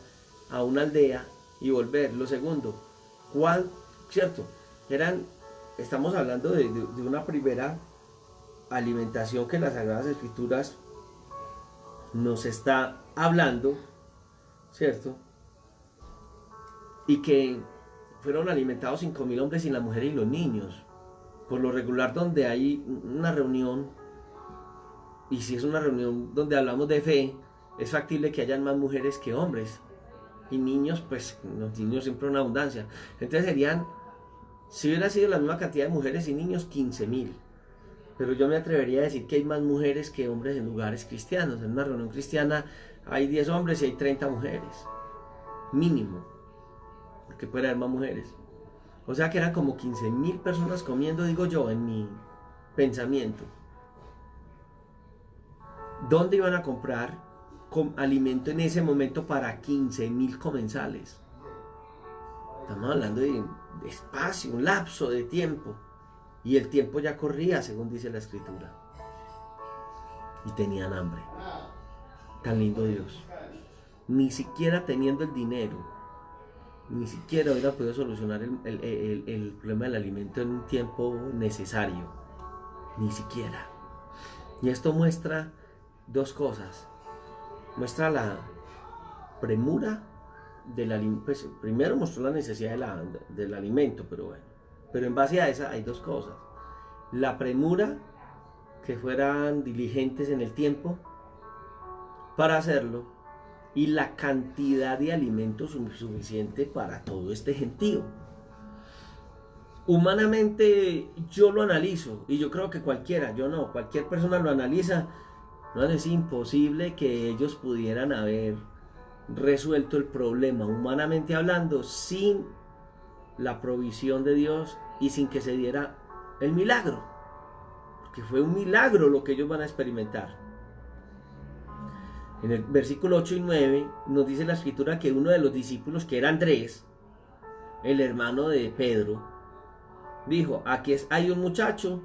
Speaker 1: a una aldea y volver. Lo segundo, ¿cierto? Estamos hablando de una primera alimentación que las Sagradas Escrituras nos está hablando, ¿cierto? Y que fueron alimentados 5.000 hombres y las mujeres y los niños. Por lo regular, donde hay una reunión, y si es una reunión donde hablamos de fe, es factible que hayan más mujeres que hombres. Y niños, pues los niños siempre en abundancia. Entonces serían, si hubiera sido la misma cantidad de mujeres y niños, 15.000. pero yo me atrevería a decir que hay más mujeres que hombres en lugares cristianos. En una reunión cristiana hay 10 hombres y hay 30 mujeres, mínimo, porque puede haber más mujeres. O sea que eran como 15.000 personas comiendo, digo yo, en mi pensamiento. ¿Dónde iban a comprar alimento en ese momento para 15.000 comensales? Estamos hablando de espacio, un lapso de tiempo. Y el tiempo ya corría, según dice la Escritura. Y tenían hambre. Tan lindo Dios. Ni siquiera teniendo el dinero, ni siquiera hubiera podido solucionar el problema del alimento en un tiempo necesario. Ni siquiera. Y esto muestra dos cosas. Muestra la premura del alimento. Pues, primero mostró la necesidad del alimento, pero bueno. Pero en base a esa hay dos cosas. La premura, que fueran diligentes en el tiempo para hacerlo, y la cantidad de alimentos suficiente para todo este gentío. Humanamente yo lo analizo, y yo creo que cualquiera persona lo analiza. No, es imposible que ellos pudieran haber resuelto el problema, humanamente hablando, sin la provisión de Dios y sin que se diera el milagro, porque fue un milagro lo que ellos van a experimentar. En el versículo 8 y 9 nos dice la Escritura que uno de los discípulos, que era Andrés, el hermano de Pedro, dijo: aquí hay un muchacho,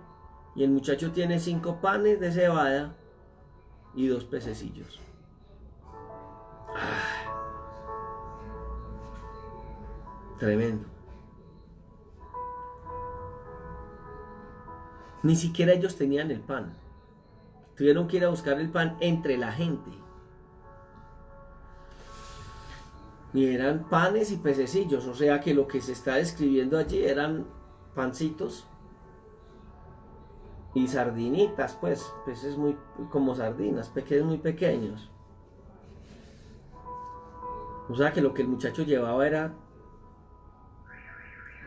Speaker 1: y el muchacho tiene 5 panes de cebada y 2 pececillos. Tremendo. Ni siquiera ellos tenían el pan. Tuvieron que ir a buscar el pan entre la gente. Y eran panes y pececillos, o sea que lo que se está describiendo allí eran pancitos y sardinitas, pues, peces muy como sardinas, peces muy pequeños. O sea que lo que el muchacho llevaba era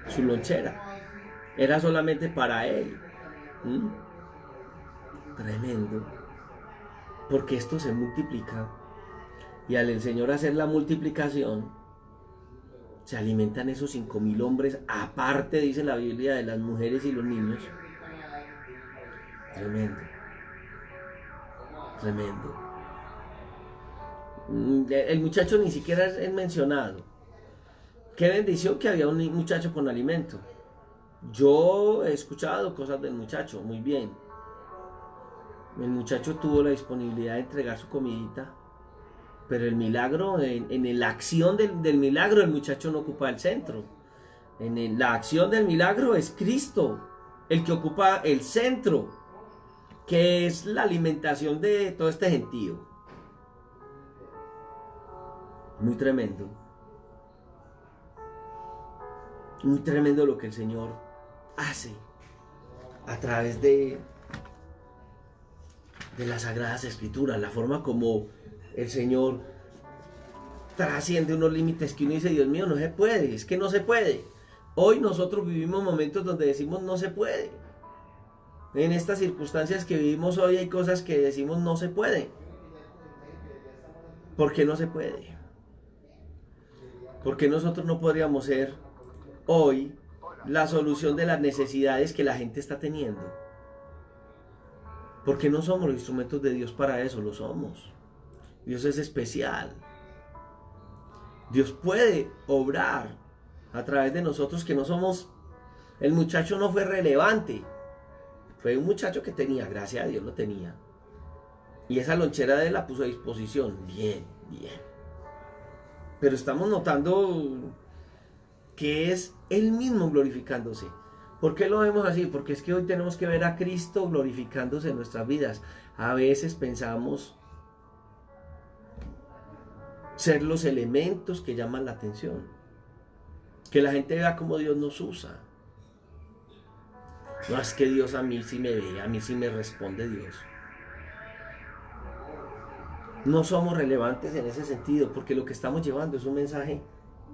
Speaker 1: su lonchera, era solamente para él. Tremendo, porque esto se multiplica, y al el Señor hacer la multiplicación se alimentan esos 5.000 hombres, aparte, dice la Biblia, de las mujeres y los niños. Tremendo, tremendo. El muchacho ni siquiera es mencionado. Qué bendición que había un muchacho con alimento. Yo he escuchado cosas del muchacho, muy bien. El muchacho tuvo la disponibilidad de entregar su comidita, pero el milagro, en la acción del milagro, el muchacho no ocupa el centro. La acción del milagro es Cristo, el que ocupa el centro, que es la alimentación de todo este gentío. Muy tremendo. Muy tremendo lo que el Señor hace a través de las Sagradas Escrituras, la forma como el Señor trasciende unos límites que uno dice: Dios mío, no se puede, es que no se puede. Hoy nosotros vivimos momentos donde decimos no se puede. En estas circunstancias que vivimos hoy hay cosas que decimos no se puede. ¿Por qué no se puede? ¿Por qué nosotros no podríamos ser hoy la solución de las necesidades que la gente está teniendo? Porque no somos los instrumentos de Dios para eso, lo somos. Dios es especial. Dios puede obrar a través de nosotros, que no somos. El muchacho no fue relevante. Fue un muchacho que tenía, gracias a Dios lo tenía. Y esa lonchera de él la puso a disposición. Bien, bien. Pero estamos notando que es Él mismo glorificándose. ¿Por qué lo vemos así? Porque es que hoy tenemos que ver a Cristo glorificándose en nuestras vidas. A veces pensamos ser los elementos que llaman la atención. Que la gente vea cómo Dios nos usa. No, es que Dios a mí sí me ve, a mí sí me responde Dios. No somos relevantes en ese sentido, porque lo que estamos llevando es un mensaje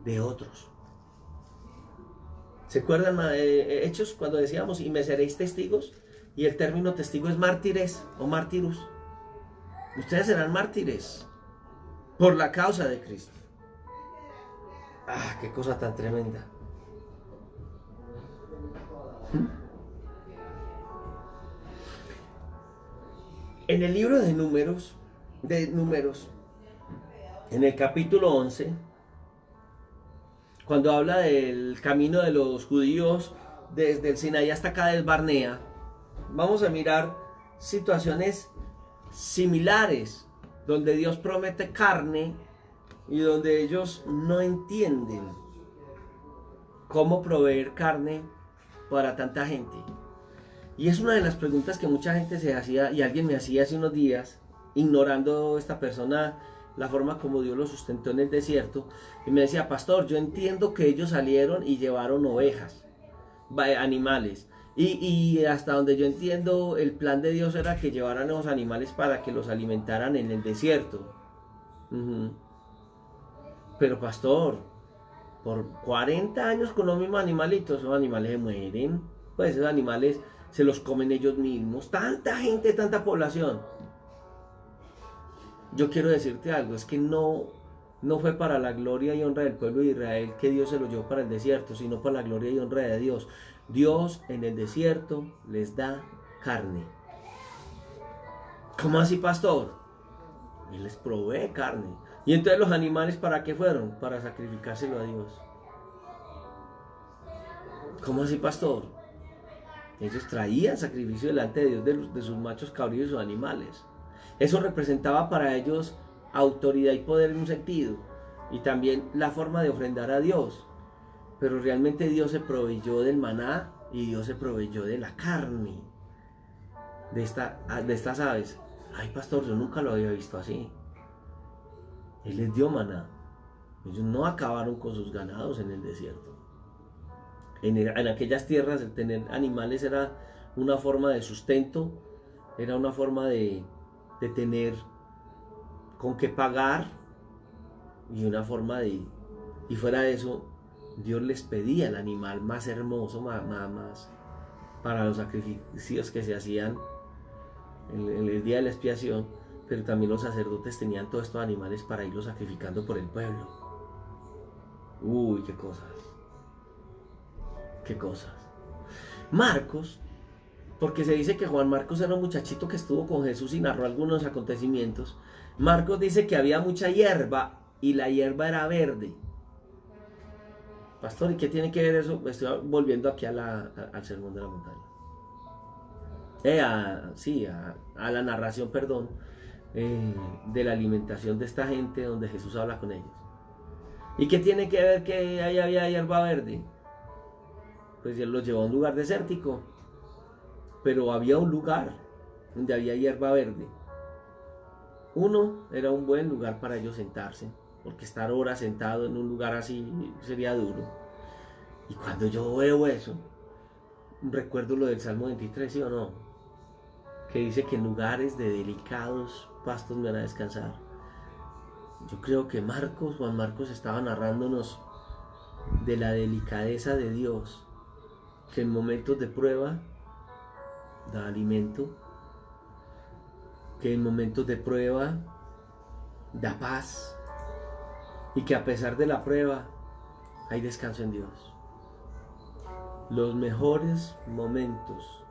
Speaker 1: de otros. ¿Se acuerdan Hechos cuando decíamos: y me seréis testigos? Y el término testigo es mártires o mártirus. Ustedes serán mártires por la causa de Cristo. ¡Ah, qué cosa tan tremenda! En el libro de Números, en el capítulo 11, cuando habla del camino de los judíos desde el Sinaí hasta Cades Barnea, vamos a mirar situaciones similares donde Dios promete carne y donde ellos no entienden cómo proveer carne para tanta gente. Y es una de las preguntas que mucha gente se hacía, y alguien me hacía hace unos días, ignorando esta persona la forma como Dios lo sustentó en el desierto, y me decía: pastor, yo entiendo que ellos salieron y llevaron ovejas, animales, y hasta donde yo entiendo, el plan de Dios era que llevaran esos animales para que los alimentaran en el desierto. Pero pastor, por 40 años con los mismos animalitos, esos animales se mueren, pues esos animales se los comen ellos mismos, tanta gente, tanta población. Yo quiero decirte algo, es que no fue para la gloria y honra del pueblo de Israel que Dios se lo llevó para el desierto, sino para la gloria y honra de Dios. Dios en el desierto les da carne. ¿Cómo así, pastor? Él les provee carne. Y entonces los animales, ¿para qué fueron? Para sacrificárselo a Dios. ¿Cómo así, pastor? Ellos traían sacrificio delante de Dios de sus machos cabríos y sus animales. Eso representaba para ellos autoridad y poder en un sentido, y también la forma de ofrendar a Dios. Pero realmente Dios se proveyó del maná y Dios se proveyó de la carne de estas aves. Ay, pastor, yo nunca lo había visto así. Él les dio maná. Ellos no acabaron con sus ganados en el desierto. En aquellas tierras el tener animales era una forma de sustento, era una forma de tener con qué pagar, y una forma y fuera de eso, Dios les pedía el animal más hermoso, más para los sacrificios que se hacían en el día de la expiación, pero también los sacerdotes tenían todos estos animales para irlos sacrificando por el pueblo. Uy, qué cosas. Qué cosas. Marcos, porque se dice que Juan Marcos era un muchachito que estuvo con Jesús y narró algunos acontecimientos. Marcos dice que había mucha hierba y la hierba era verde. Pastor, ¿y qué tiene que ver eso? Estoy volviendo aquí al sermón de la montaña. A la narración, perdón, de la alimentación de esta gente donde Jesús habla con ellos. ¿Y qué tiene que ver que ahí había hierba verde? Pues él los llevó a un lugar desértico, pero había un lugar donde había hierba verde. Uno, era un buen lugar para ellos sentarse, porque estar horas sentado en un lugar así sería duro. Y cuando yo veo eso, recuerdo lo del Salmo 23, ¿sí o no? Que dice que en lugares de delicados pastos me van a descansar. Yo creo que Juan Marcos estaba narrándonos de la delicadeza de Dios, que en momentos de prueba da alimento, que en momentos de prueba da paz, y que a pesar de la prueba hay descanso en Dios. Los mejores momentos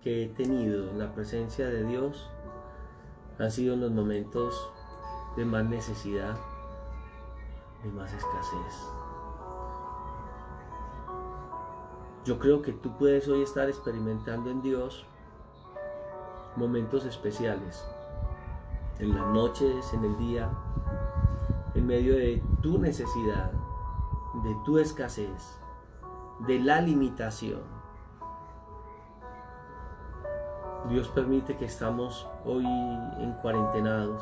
Speaker 1: que he tenido en la presencia de Dios han sido en los momentos de más necesidad, de más escasez. Yo creo que tú puedes hoy estar experimentando en Dios momentos especiales, en las noches, en el día, en medio de tu necesidad, de tu escasez, de la limitación. Dios permite que estamos hoy en cuarentenados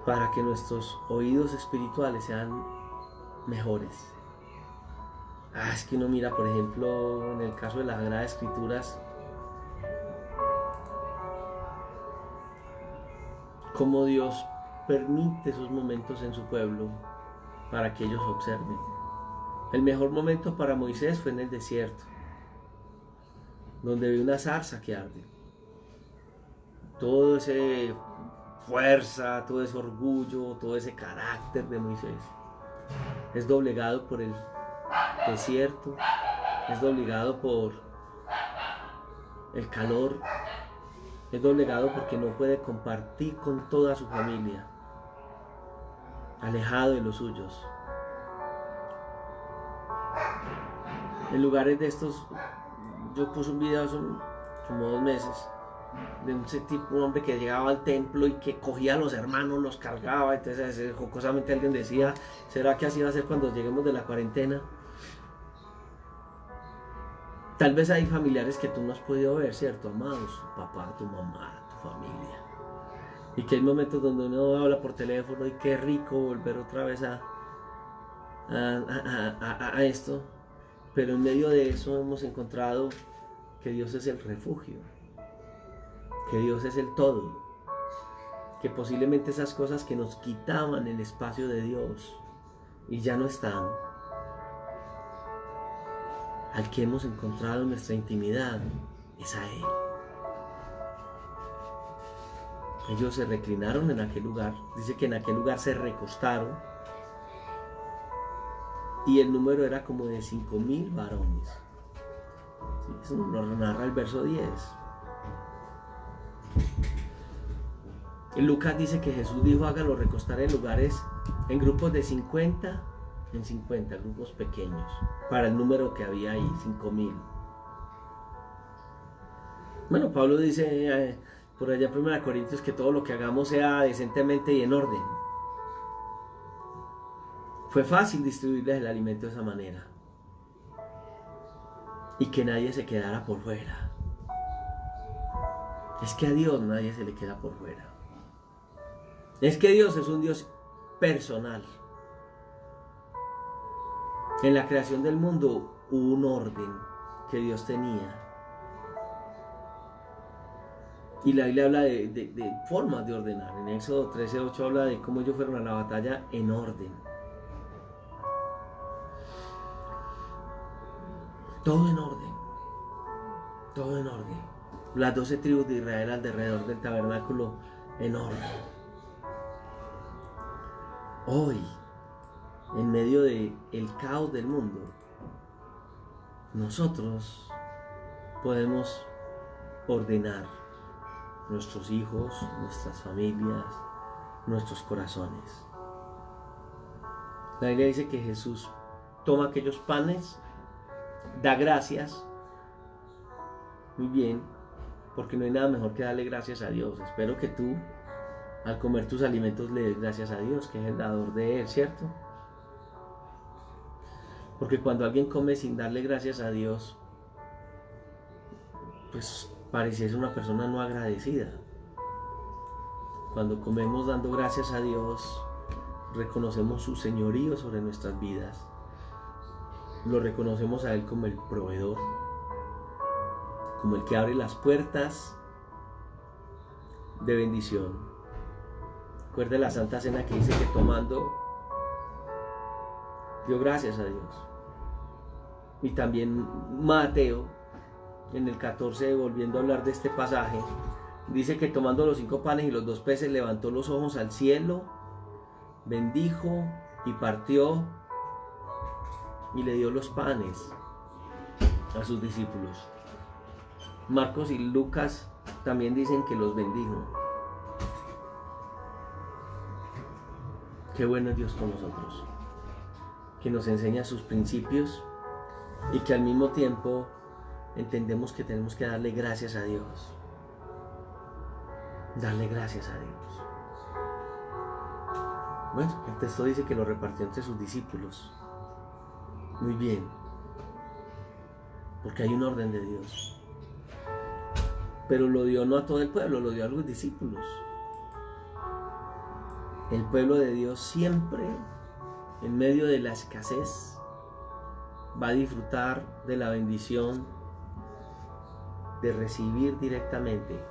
Speaker 1: para que nuestros oídos espirituales sean mejores. Es que uno mira, por ejemplo, en el caso de las Sagradas Escrituras, cómo Dios permite esos momentos en su pueblo para que ellos observen. El mejor momento para Moisés fue en el desierto. donde ve una zarza que arde. Todo ese fuerza, todo ese orgullo, todo ese carácter de Moisés es doblegado por el desierto, es doblegado por el calor, es doblegado porque no puede compartir con toda su familia, alejado de los suyos. En lugares de estos, yo puse un video hace como 2 meses de un hombre que llegaba al templo y que cogía a los hermanos, los cargaba. Entonces jocosamente alguien decía, ¿será que así va a ser cuando lleguemos de la cuarentena? Tal vez hay familiares que tú no has podido ver, ¿cierto? Amados, tu papá, tu mamá, tu familia. Y que hay momentos donde uno habla por teléfono y qué rico volver otra vez a esto. Pero en medio de eso hemos encontrado que Dios es el refugio, que Dios es el todo, que posiblemente esas cosas que nos quitaban el espacio de Dios y ya no están, al que hemos encontrado nuestra intimidad es a Él. Ellos se reclinaron en aquel lugar, dice que en aquel lugar se recostaron y el número era como de 5.000 varones. Sí, eso nos narra el verso 10. En Lucas dice que Jesús dijo, hágalo recostar en lugares, en grupos de 50 en 50, grupos pequeños, para el número que había ahí, 5.000. Bueno, Pablo dice por allá en 1 Corintios que todo lo que hagamos sea decentemente y en orden. Fue fácil distribuirles el alimento de esa manera y que nadie se quedara por fuera. Es que a Dios nadie se le queda por fuera. Es que Dios es un Dios personal. En la creación del mundo hubo un orden que Dios tenía. Y la Biblia habla de formas de ordenar. En Éxodo 13:8 habla de cómo ellos fueron a la batalla en orden. Todo en orden. Todo en orden. Las 12 tribus de Israel alrededor del tabernáculo en orden. Hoy, en medio del caos del mundo, nosotros podemos ordenar nuestros hijos, nuestras familias, nuestros corazones. La Biblia dice que Jesús toma aquellos panes, da gracias, muy bien, porque no hay nada mejor que darle gracias a Dios. Espero que tú, al comer tus alimentos, le des gracias a Dios, que es el dador de Él, ¿cierto? Porque cuando alguien come sin darle gracias a Dios, pues pareciera una persona no agradecida. Cuando comemos dando gracias a Dios, reconocemos su señorío sobre nuestras vidas. Lo reconocemos a Él como el proveedor, como el que abre las puertas de bendición. Recuerda la Santa Cena que dice que tomando dio gracias a Dios. Y también Mateo, en el 14, volviendo a hablar de este pasaje, dice que tomando los 5 panes y los 2 peces, levantó los ojos al cielo, bendijo y partió y le dio los panes a sus discípulos. Marcos y Lucas también dicen que los bendijo. Qué bueno es Dios con nosotros, que nos enseña sus principios y que al mismo tiempo entendemos que tenemos que darle gracias a Dios. Darle gracias a Dios. Bueno, el texto dice que lo repartió entre sus discípulos. Muy bien, porque hay un orden de Dios. Pero lo dio no a todo el pueblo, lo dio a los discípulos. El pueblo de Dios siempre, en medio de la escasez, va a disfrutar de la bendición de recibir directamente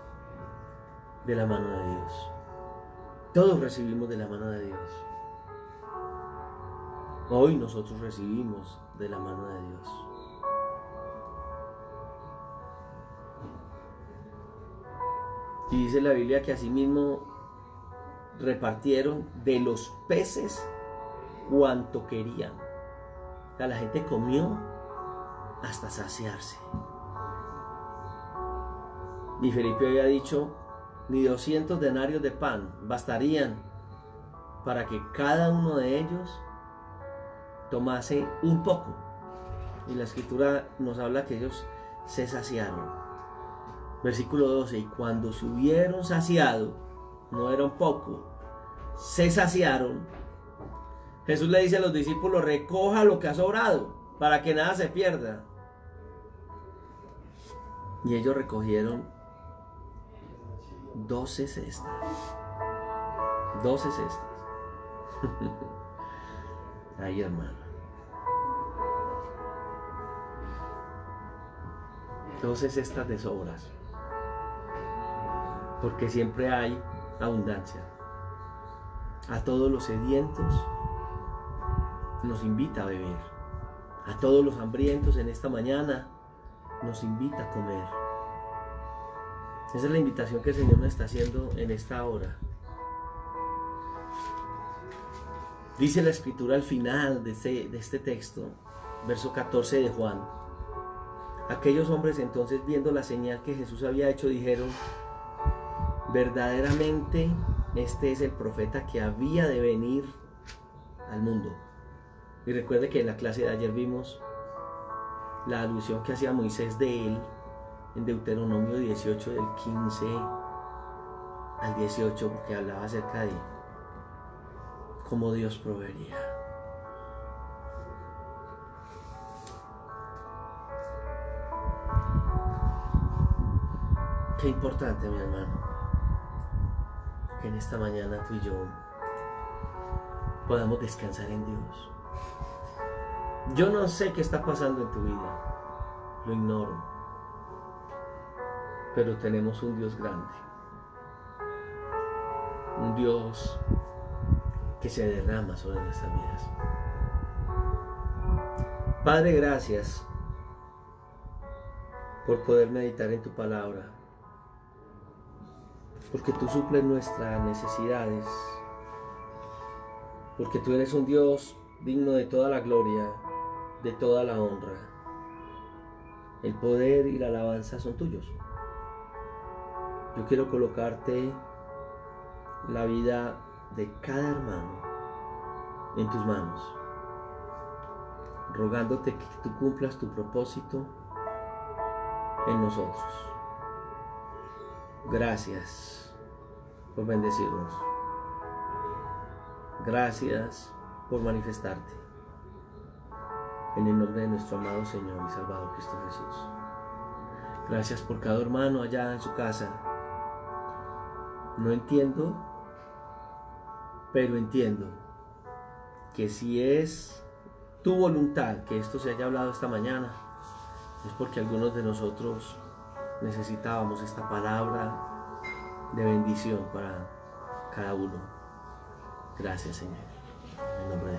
Speaker 1: de la mano de Dios. Todos recibimos de la mano de Dios. Hoy nosotros recibimos de la mano de Dios. Y dice la Biblia que asimismo repartieron de los peces cuanto querían. O sea, la gente comió hasta saciarse. Y Felipe había dicho, ni 200 denarios de pan bastarían para que cada uno de ellos tomase un poco. Y la escritura nos habla que ellos se saciaron. Versículo 12, y cuando se hubieron saciado, no era un poco, se saciaron, Jesús le dice a los discípulos, recoja lo que ha sobrado, para que nada se pierda. Y ellos recogieron 12 cestas. 12 cestas. Ay, hermano. 12 cestas de sobras. Porque siempre hay abundancia. A todos los sedientos nos invita a beber. A todos los hambrientos en esta mañana nos invita a comer. Esa es la invitación que el Señor nos está haciendo en esta hora. Dice la escritura al final de este texto, verso 14 de Juan. Aquellos hombres entonces, viendo la señal que Jesús había hecho, dijeron, verdaderamente este es el profeta que había de venir al mundo. Y recuerde que en la clase de ayer vimos la alusión que hacía Moisés de él en Deuteronomio 18 del 15 al 18, porque hablaba acerca de cómo Dios proveería. Qué importante, mi hermano, que en esta mañana tú y yo podamos descansar en Dios. Yo no sé qué está pasando en tu vida, lo ignoro, pero tenemos un Dios grande, un Dios que se derrama sobre nuestras vidas. Padre, gracias por poder meditar en tu palabra, porque tú suples nuestras necesidades, porque tú eres un Dios digno de toda la gloria, de toda la honra. El poder y la alabanza son tuyos. Yo quiero colocarte la vida de cada hermano en tus manos, rogándote que tú cumplas tu propósito en nosotros. Gracias por bendecirnos. Gracias por manifestarte. En el nombre de nuestro amado Señor y Salvador Cristo Jesús. Gracias por cada hermano allá en su casa. No entiendo, pero entiendo que si es tu voluntad que esto se haya hablado esta mañana, es porque algunos de nosotros necesitábamos esta palabra de bendición para cada uno. Gracias, Señor. En nombre de Jesús.